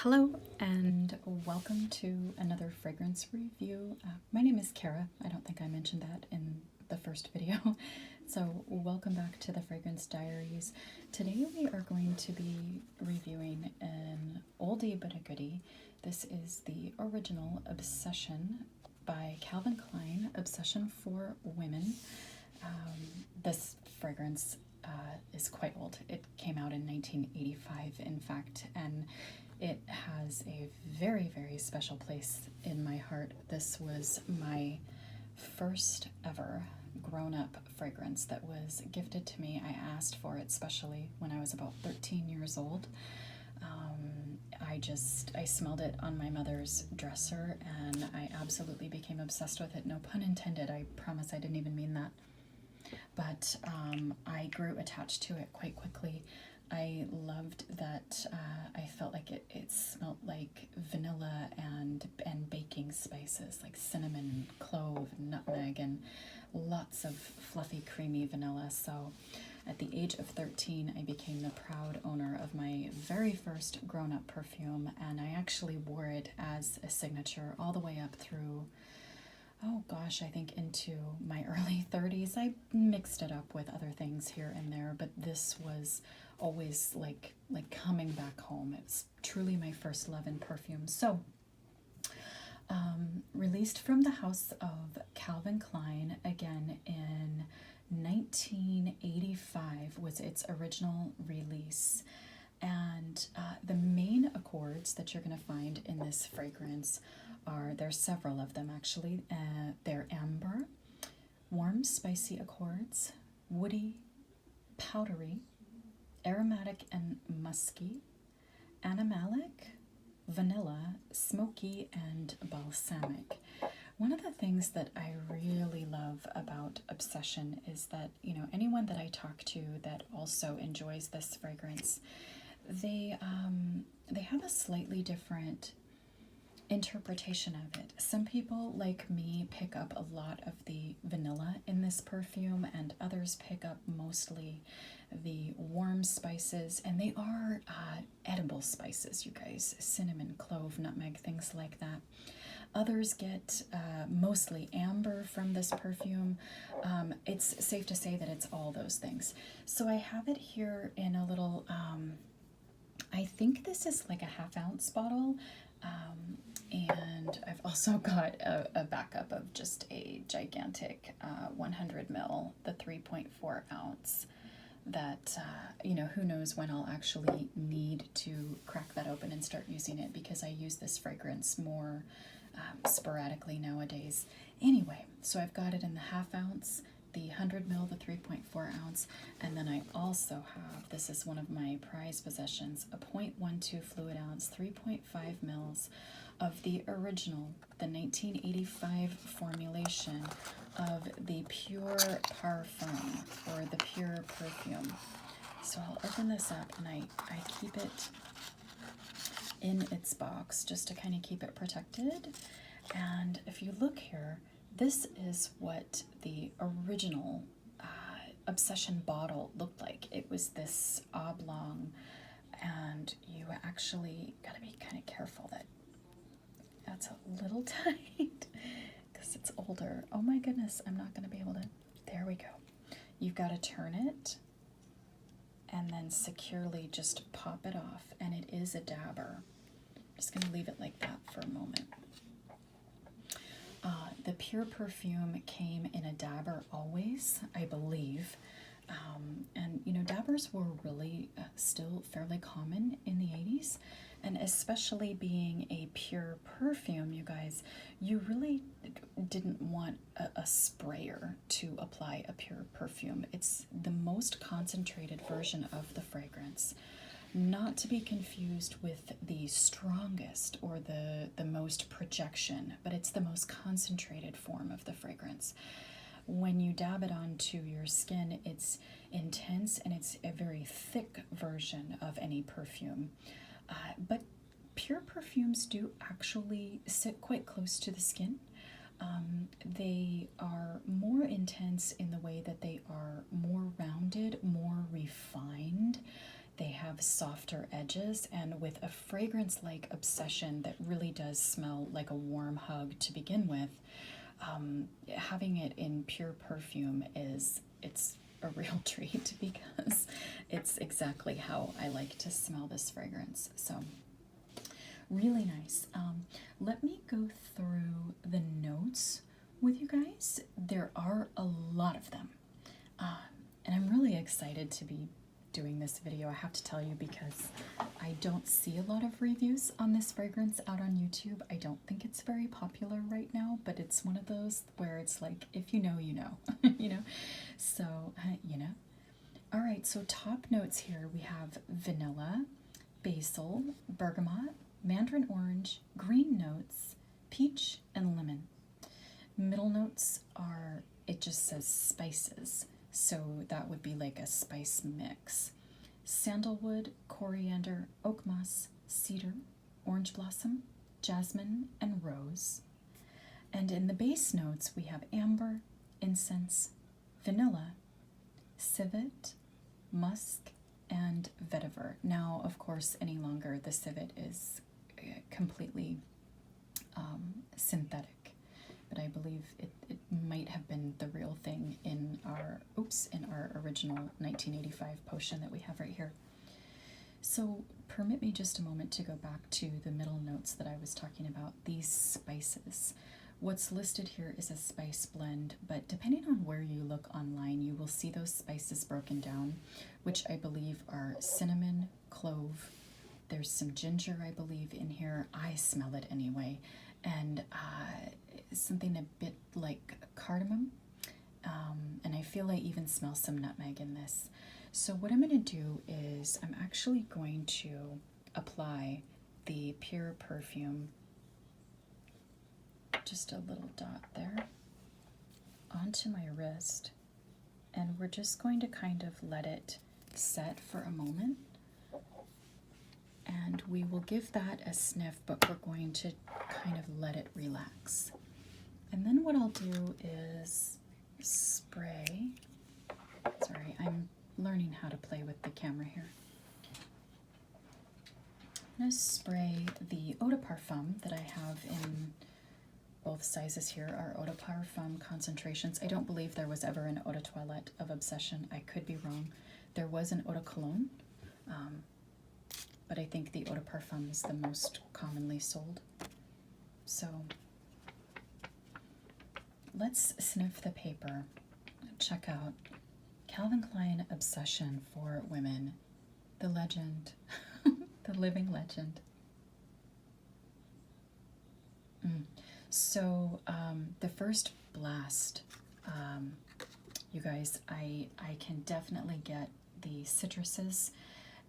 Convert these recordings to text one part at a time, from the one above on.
Hello and welcome to another fragrance review. My name is Kara. I don't think I mentioned that in the first video. So welcome back to the Fragrance Diaries. Today we are going to be reviewing an oldie but a goodie. This is the original Obsession by Calvin Klein, Obsession for Women. This fragrance is quite old. It came out in 1985, in fact, and it has a very, very special place in my heart. This was my first ever grown-up fragrance that was gifted to me. I asked for it specially when I was about 13 years old. I smelled it on my mother's dresser and I absolutely became obsessed with it. No pun intended. I promise I didn't even mean that. But I grew attached to it quite quickly. I loved that I felt like it smelled like vanilla and baking spices, like cinnamon, clove, nutmeg, and lots of fluffy, creamy vanilla. So at the age of 13, I became the proud owner of my very first grown-up perfume, and I actually wore it as a signature all the way up through, oh gosh, I think into my early 30s. I mixed it up with other things here and there, but this was always like coming back home. It's truly my first love in perfume. So, released from the house of Calvin Klein, again in 1985 was its original release. And the main accords that you're going to find in this fragrance there's several of them actually. They're amber, warm spicy accords, woody, powdery, aromatic and musky, animalic, vanilla, smoky, and balsamic. One of the things that I really love about Obsession is that, anyone that I talk to that also enjoys this fragrance, they have a slightly different interpretation of it. Some people, like me, pick up a lot of the vanilla in this perfume, and others pick up mostly the warm spices, and they are edible spices, you guys. Cinnamon, clove, nutmeg, things like that. Others get mostly amber from this perfume. It's safe to say that it's all those things. So I have it here in a little, I think this is like a ½ ounce bottle. And I've also got a backup of just a gigantic 100 ml, the 3.4 ounce that, who knows when I'll actually need to crack that open and start using it, because I use this fragrance more sporadically nowadays. Anyway, so I've got it in the ½ ounce, the 100 ml, the 3.4 ounce, and then I also have, this is one of my prized possessions, a 0.12 fluid ounce, 3.5 mils of the original, the 1985 formulation of the Pure Parfum, or the Pure Perfume. So I'll open this up, and I keep it in its box just to kind of keep it protected. And if you look here, this is what the original Obsession bottle looked like. It was this oblong, and you actually got to be kind of careful that that's a little tight because it's older. Oh my goodness, I'm not going to be able to. There we go. You've got to turn it and then securely just pop it off, and it is a dabber. I'm just going to leave it like that for a moment. The Pure Perfume came in a dabber always, I believe. And dabbers were really still fairly common in the 80s. And especially being a pure perfume, you guys, you really didn't want a sprayer to apply a pure perfume. It's the most concentrated version of the fragrance. Not to be confused with the strongest or the most projection, but it's the most concentrated form of the fragrance. When you dab it onto your skin, it's intense and it's a very thick version of any perfume. But pure perfumes do actually sit quite close to the skin. They are more intense in the way that they are more rounded, more refined. They have softer edges, and with a fragrance-like obsession that really does smell like a warm hug to begin with, having it in pure perfume it's a real treat because it's exactly how I like to smell this fragrance. So really nice. Let me go through the notes with you guys. There are a lot of them. And I'm really excited to be doing this video, I have to tell you, because I don't see a lot of reviews on this fragrance out on YouTube. I don't think it's very popular right now, but it's one of those where it's like, if you know, you know, you know? So, you know. All right, so top notes here, we have vanilla, basil, bergamot, mandarin orange, green notes, peach, and lemon. Middle notes are, it just says spices, so that would be like a spice mix. Sandalwood, coriander, oak moss, cedar, orange blossom, jasmine, and rose. And in the base notes, we have amber, incense, vanilla, civet, musk, and vetiver. Now, of course, any longer the civet is completely synthetic, but I believe it might have been the real thing in our original 1985 potion that we have right here. So permit me just a moment to go back to the middle notes that I was talking about, these spices. What's listed here is a spice blend, but depending on where you look online, you will see those spices broken down, which I believe are cinnamon, clove, there's some ginger, I believe, in here. I smell it anyway, and something a bit like cardamom, and I feel I even smell some nutmeg in this. So what I'm going to do is I'm actually going to apply the pure perfume, just a little dot there, onto my wrist, and we're just going to kind of let it set for a moment, and we will give that a sniff, but we're going to kind of let it relax. And then what I'll do is spray, sorry, I'm learning how to play with the camera here. I'm going to spray the eau de parfum that I have in both sizes here, are eau de parfum concentrations. I don't believe there was ever an eau de toilette of Obsession. I could be wrong. There was an eau de cologne, but I think the eau de parfum is the most commonly sold. So let's sniff the paper. Check out Calvin Klein Obsession for Women, the legend, the living legend. So the first blast, you guys, I can definitely get the citruses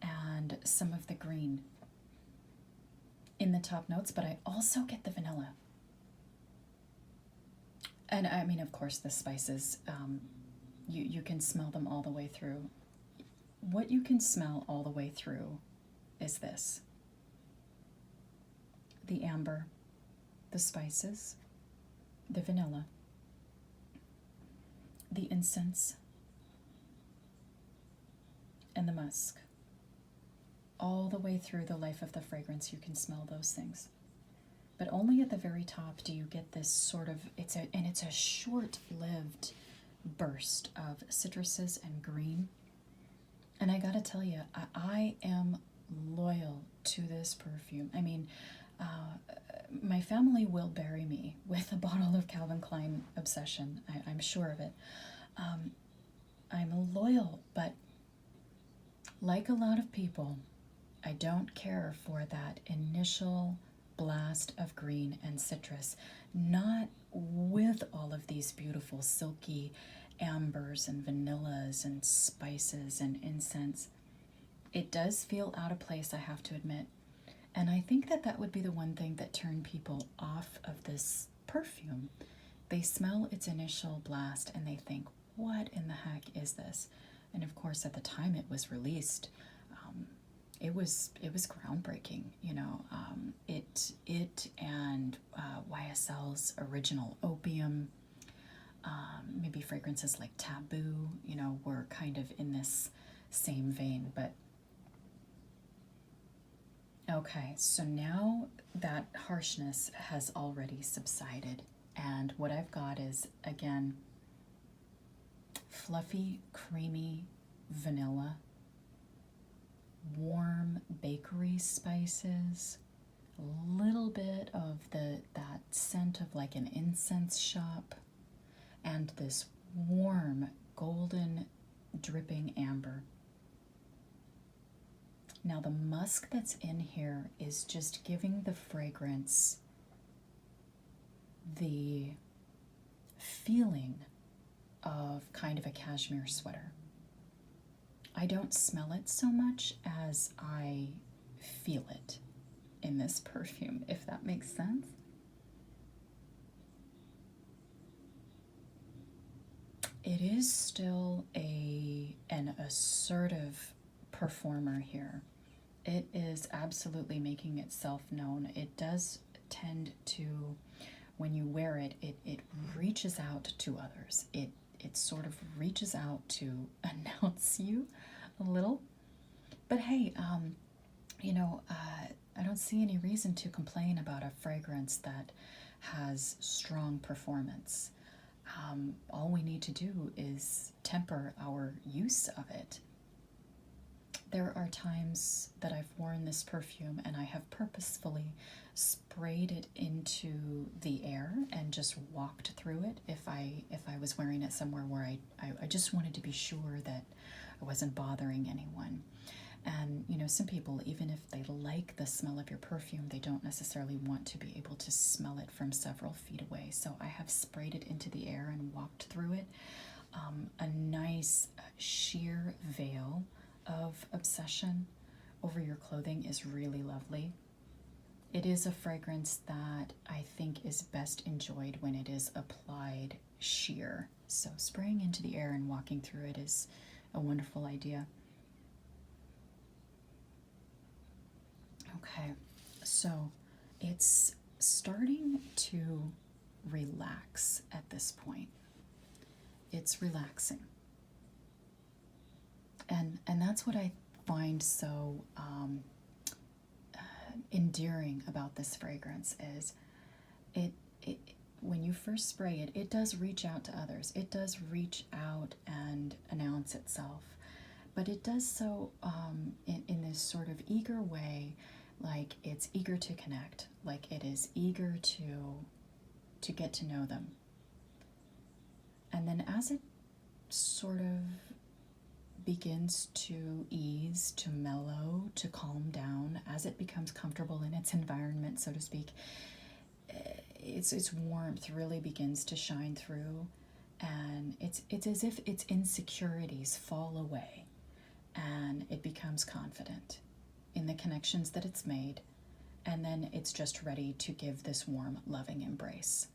and some of the green in the top notes, but I also get the vanilla. And I mean, of course, the spices, you can smell them all the way through. What you can smell all the way through is this: the amber, the spices, the vanilla, the incense, and the musk. All the way through the life of the fragrance, you can smell those things. But only at the very top do you get this sort of, it's a short-lived burst of citruses and green. And I gotta tell you, I am loyal to this perfume. I mean, my family will bury me with a bottle of Calvin Klein Obsession. I'm sure of it. I'm loyal, but like a lot of people, I don't care for that initial blast of green and citrus, not with all of these beautiful silky ambers and vanillas and spices and incense. It does feel out of place, I have to admit. And I think that would be the one thing that turned people off of this perfume. They smell its initial blast and they think, what in the heck is this? And of course, at the time it was released, it was groundbreaking. You know, it and YSL's original Opium, maybe fragrances like Taboo, you know, were kind of in this same vein. But Okay, so now that harshness has already subsided, and what I've got is, again, fluffy, creamy vanilla, warm bakery spices, a little bit of that scent of like an incense shop, and this warm golden dripping amber. Now the musk that's in here is just giving the fragrance the feeling of kind of a cashmere sweater. I don't smell it so much as I feel it in this perfume, if that makes sense. It is still an assertive performer here. It is absolutely making itself known. It does tend to, when you wear it, it reaches out to others. It sort of reaches out to announce you a little. But hey, I don't see any reason to complain about a fragrance that has strong performance. All we need to do is temper our use of it. There are times that I've worn this perfume and I have purposefully sprayed it into the air and just walked through it if I was wearing it somewhere where I just wanted to be sure that I wasn't bothering anyone. And some people, even if they like the smell of your perfume, they don't necessarily want to be able to smell it from several feet away. So I have sprayed it into the air and walked through it. A nice sheer veil of obsession over your clothing is really lovely. It is a fragrance that I think is best enjoyed when it is applied sheer. So spraying into the air and walking through it is a wonderful idea. Okay, so it's starting to relax at this point. It's relaxing. And that's what I find so endearing about this fragrance is it when you first spray it, it does reach out to others. It does reach out and announce itself. But it does so in this sort of eager way, like it's eager to connect, like it is eager to get to know them. And then as it sort of begins to ease, to mellow, to calm down, as it becomes comfortable in its environment, so to speak, its warmth really begins to shine through, and it's as if its insecurities fall away, and it becomes confident in the connections that it's made, and then it's just ready to give this warm, loving embrace.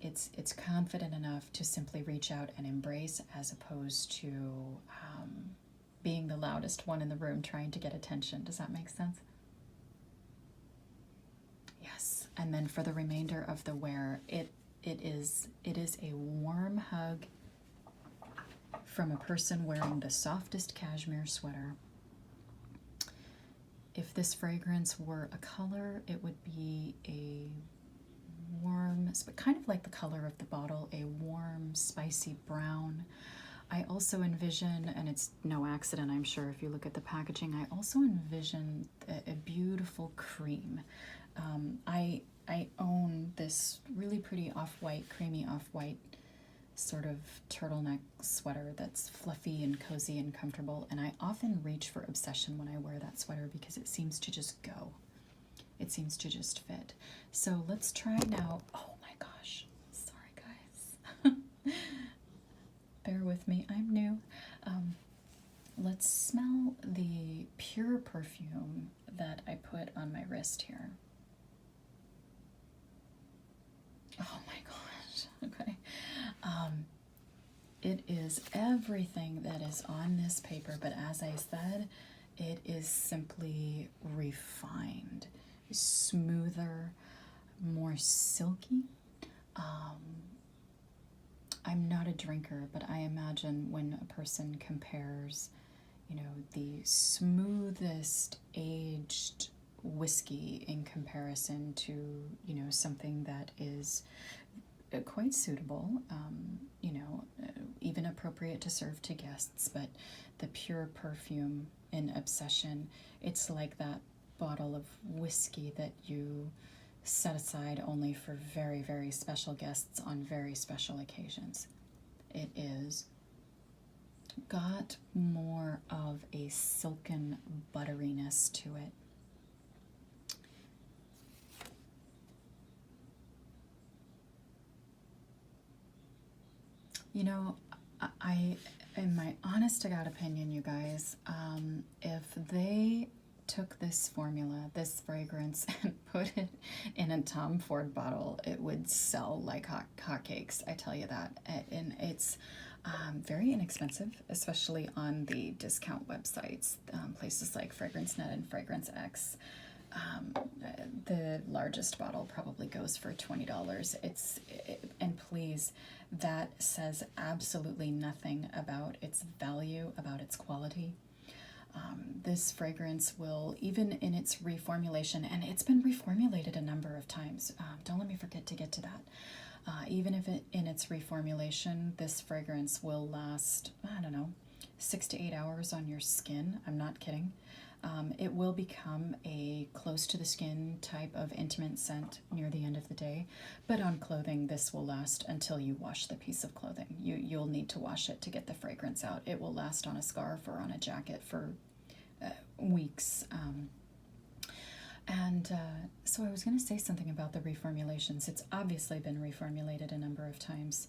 It's confident enough to simply reach out and embrace, as opposed to being the loudest one in the room trying to get attention. Does that make sense? Yes. And then for the remainder of the wear, it is a warm hug from a person wearing the softest cashmere sweater. If this fragrance were a color, it would be a warm, but kind of like the color of the bottle, a warm, spicy brown. I also envision, and it's no accident, I'm sure, if you look at the packaging, I also envision a beautiful cream. I own this really pretty off-white, creamy off-white sort of turtleneck sweater that's fluffy and cozy and comfortable, and I often reach for obsession when I wear that sweater because it seems to just go. It seems to just fit. So let's try now. Oh my gosh. Sorry, guys. Bear with me. I'm new. Let's smell the pure perfume that I put on my wrist here. Oh my gosh. Okay. It is everything that is on this paper, but as I said, it is simply refined, smoother, more silky. I'm not a drinker, but I imagine when a person compares, the smoothest aged whiskey in comparison to, something that is quite suitable, even appropriate to serve to guests, but the pure perfume in Obsession, it's like that bottle of whiskey that you set aside only for very, very special guests on very special occasions. It is got more of a silken butteriness to it. I in my honest to God opinion, you guys, if they took this formula, this fragrance, and put it in a Tom Ford bottle, it would sell like hotcakes. I tell you that. And it's very inexpensive, especially on the discount websites, places like Fragrance Net and Fragrance X. The largest bottle probably goes for $20. And please, that says absolutely nothing about its value, about its quality. This fragrance will, even in its reformulation, and it's been reformulated a number of times. Don't let me forget to get to that. Even if in its reformulation, this fragrance will last, 6 to 8 hours on your skin. I'm not kidding. It will become a close to the skin type of intimate scent near the end of the day, but on clothing this will last until you wash the piece of clothing. You'll need to wash it to get the fragrance out. It will last on a scarf or on a jacket for weeks. So I was going to say something about the reformulations. It's obviously been reformulated a number of times.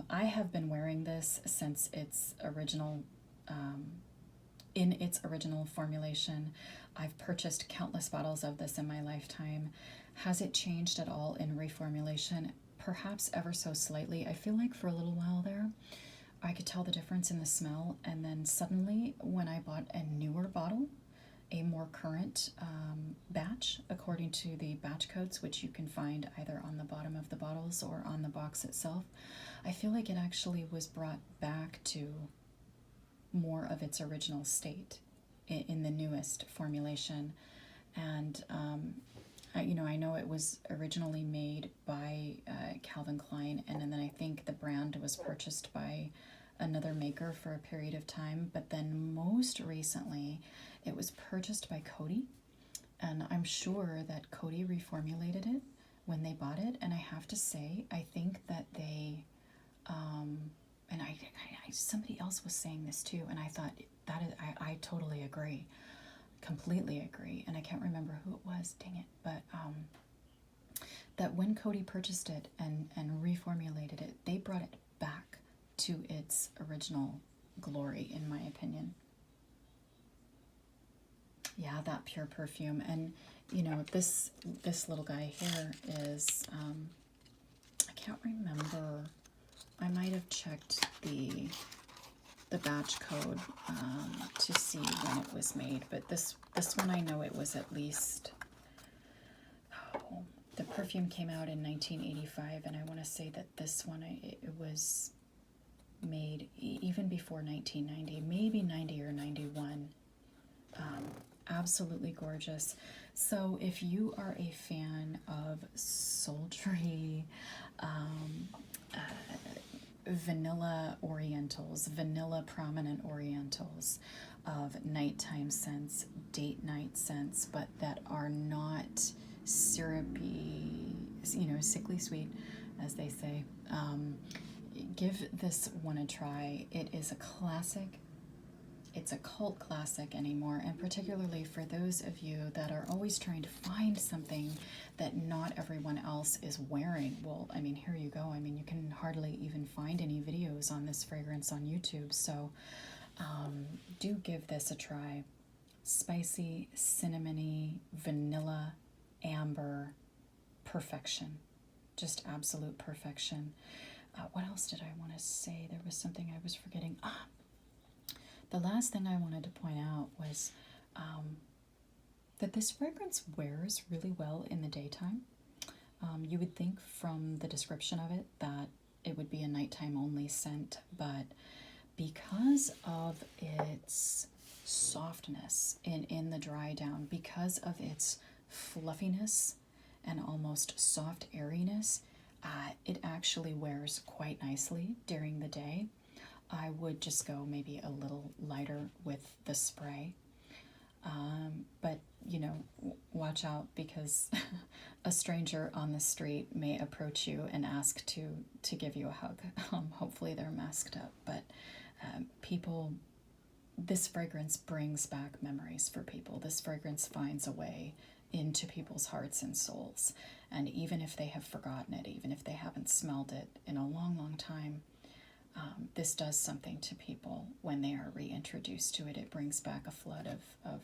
I have been wearing this since its original in its original formulation. I've purchased countless bottles of this in my lifetime. Has it changed at all in reformulation? Perhaps ever so slightly. I feel like for a little while there, I could tell the difference in the smell, and then suddenly when I bought a newer bottle, a more current batch, according to the batch codes, which you can find either on the bottom of the bottles or on the box itself, I feel like it actually was brought back to more of its original state in the newest formulation. And I know it was originally made by Calvin Klein, and then I think the brand was purchased by another maker for a period of time, but then most recently it was purchased by Coty, and I'm sure that Coty reformulated it when they bought it. And I have to say, I think that they and I somebody else was saying this too, and I thought that is, I totally agree, completely agree, and I can't remember who it was, dang it, but that when Coty purchased it and reformulated it, they brought it back to its original glory, in my opinion. Yeah, that pure perfume. And this little guy here is I can't remember. I might have checked the batch code to see when it was made, but this one I know it was at least, the perfume came out in 1985, and I want to say that this one it was made even before 1990, maybe 90 or 91. Absolutely gorgeous. So if you are a fan of sultry, vanilla orientals, vanilla prominent orientals, of nighttime scents, date night scents, but that are not syrupy, sickly sweet, as they say, give this one a try. It is a classic. It's a cult classic anymore, and particularly for those of you that are always trying to find something that not everyone else is wearing. Well, here you go. You can hardly even find any videos on this fragrance on YouTube, so do give this a try. Spicy, cinnamony, vanilla, amber, perfection. Just absolute perfection. What else did I want to say? There was something I was forgetting. The last thing I wanted to point out was that this fragrance wears really well in the daytime. You would think from the description of it that it would be a nighttime only scent, but because of its softness in the dry down because of its fluffiness and almost soft airiness. It actually wears quite nicely during the day. I would just go maybe a little lighter with the spray. But, watch out because a stranger on the street may approach you and ask to give you a hug. Hopefully they're masked up. But people, this fragrance brings back memories for people. This fragrance finds a way into people's hearts and souls. And even if they have forgotten it, even if they haven't smelled it in a long, long time, this does something to people when they are reintroduced to it. It brings back a flood of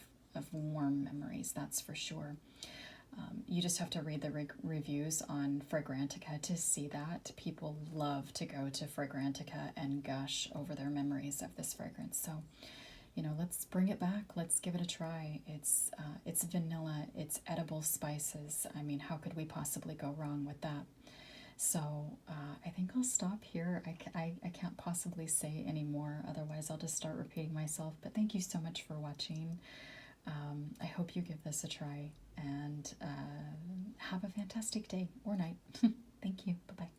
warm memories, that's for sure. You just have to read the reviews on Fragrantica to see that. People love to go to Fragrantica and gush over their memories of this fragrance. So, let's bring it back. Let's give it a try. It's vanilla. It's edible spices. I mean, how could we possibly go wrong with that? So I think I'll stop here. I can't possibly say any more. Otherwise, I'll just start repeating myself. But thank you so much for watching. I hope you give this a try and have a fantastic day or night. Thank you. Bye-bye.